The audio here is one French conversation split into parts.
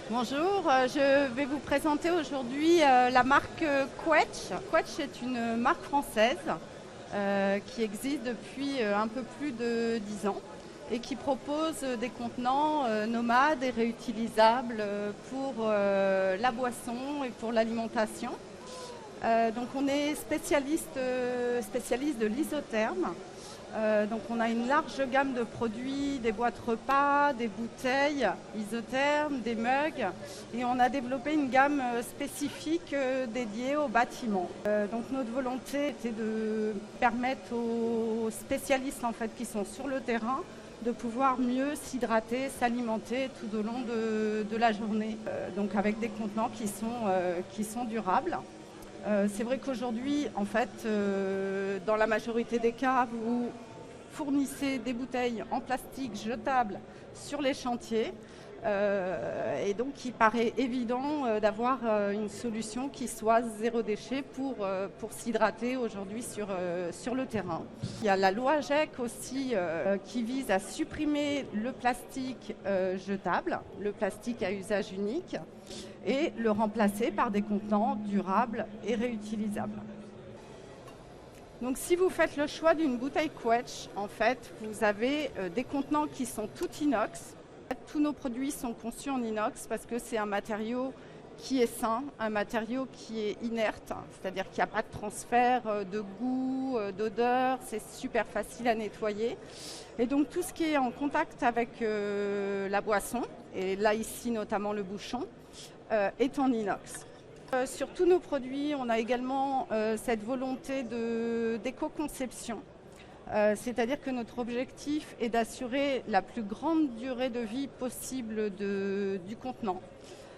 Bonjour, je vais vous présenter aujourd'hui la marque Quetch. Quetch est une marque française qui existe depuis un peu plus de 10 ans et qui propose des contenants nomades et réutilisables pour la boisson et pour l'alimentation. Donc on est spécialiste de l'isotherme. Donc on a une large gamme de produits, des boîtes repas, des bouteilles isothermes, des mugs, et on a développé une gamme spécifique dédiée aux bâtiments. Donc notre volonté était de permettre aux spécialistes en fait, qui sont sur le terrain de pouvoir mieux s'hydrater, s'alimenter tout au long de la journée, donc avec des contenants qui sont durables. C'est vrai qu'aujourd'hui, en fait, dans la majorité des cas, vous fournissez des bouteilles en plastique jetables sur les chantiers. Et donc, il paraît évident d'avoir une solution qui soit zéro déchet pour s'hydrater aujourd'hui sur le terrain. Il y a la loi AGEC aussi qui vise à supprimer le plastique jetable, le plastique à usage unique, et le remplacer par des contenants durables et réutilisables. Donc si vous faites le choix d'une bouteille Quetch, en fait, vous avez des contenants qui sont tout inox. Tous nos produits sont conçus en inox parce que c'est un matériau qui est sain, un matériau qui est inerte, c'est-à-dire qu'il n'y a pas de transfert de goût, d'odeur, c'est super facile à nettoyer. Et donc tout ce qui est en contact avec la boisson, et là ici notamment le bouchon, est en inox. Sur tous nos produits, on a également cette volonté d'éco-conception. C'est-à-dire que notre objectif est d'assurer la plus grande durée de vie possible du contenant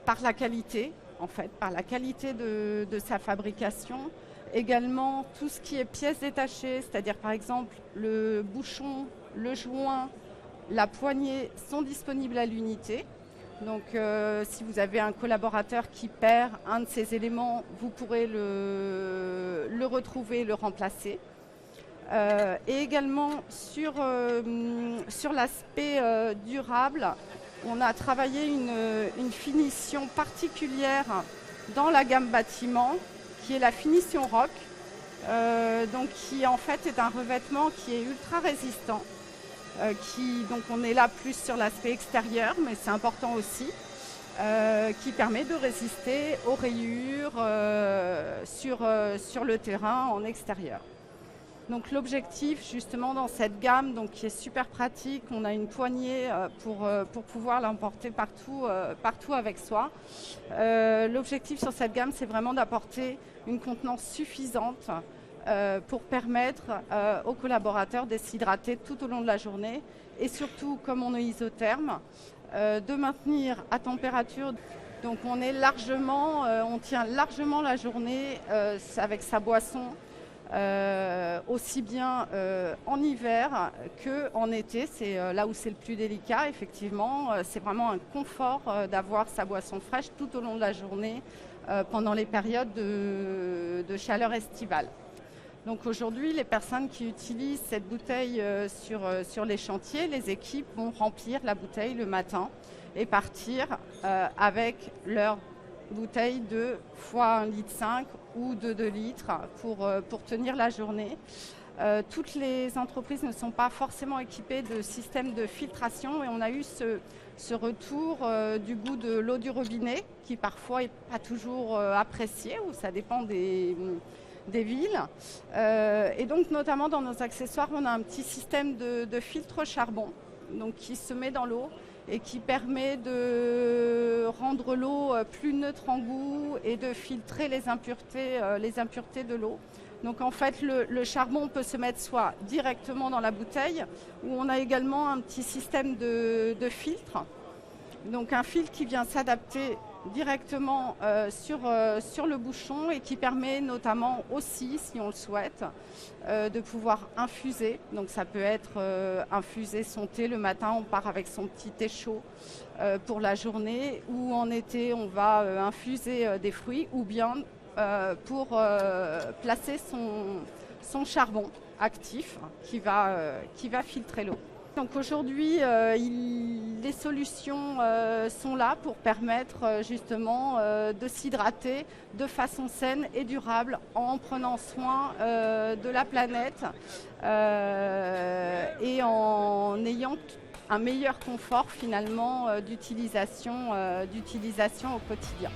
par la qualité, en fait, par la qualité de sa fabrication. Également, tout ce qui est pièces détachées, c'est-à-dire par exemple le bouchon, le joint, la poignée sont disponibles à l'unité. Donc si vous avez un collaborateur qui perd un de ces éléments, vous pourrez le retrouver, le remplacer. Et également sur l'aspect durable, on a travaillé une finition particulière dans la gamme bâtiment qui est la finition rock, donc qui en fait est un revêtement qui est ultra résistant. Donc on est là plus sur l'aspect extérieur, mais c'est important aussi, qui permet de résister aux rayures sur le terrain en extérieur. Donc l'objectif justement dans cette gamme, donc, qui est super pratique, on a une poignée pour pouvoir l'emporter partout avec soi. L'objectif sur cette gamme, c'est vraiment d'apporter une contenance suffisante pour permettre aux collaborateurs de s'hydrater tout au long de la journée et surtout, comme on est isotherme, de maintenir à température. Donc on tient largement la journée avec sa boisson, aussi bien en hiver qu'en été. C'est là où c'est le plus délicat, effectivement. C'est vraiment un confort d'avoir sa boisson fraîche tout au long de la journée pendant les périodes de chaleur estivale. Donc aujourd'hui, les personnes qui utilisent cette bouteille sur les chantiers, les équipes vont remplir la bouteille le matin et partir avec leur bouteille de fois 1,5 litre ou de 2 litres pour tenir la journée. Toutes les entreprises ne sont pas forcément équipées de systèmes de filtration et on a eu ce retour du goût de l'eau du robinet qui parfois n'est pas toujours apprécié, ou ça dépend des villes. Et donc notamment dans nos accessoires, on a un petit système de filtre charbon donc, qui se met dans l'eau et qui permet de rendre l'eau plus neutre en goût et de filtrer les impuretés de l'eau. Donc en fait, le charbon peut se mettre soit directement dans la bouteille, ou on a également un petit système de filtre. Donc un filtre qui vient s'adapter directement sur le bouchon et qui permet notamment aussi, si on le souhaite, de pouvoir infuser. Donc ça peut être infuser son thé le matin, on part avec son petit thé chaud pour la journée, ou en été on va infuser des fruits, ou bien pour placer son charbon actif qui va filtrer l'eau. Donc aujourd'hui, les solutions sont là pour permettre justement de s'hydrater de façon saine et durable en prenant soin de la planète et en ayant un meilleur confort finalement d'utilisation au quotidien.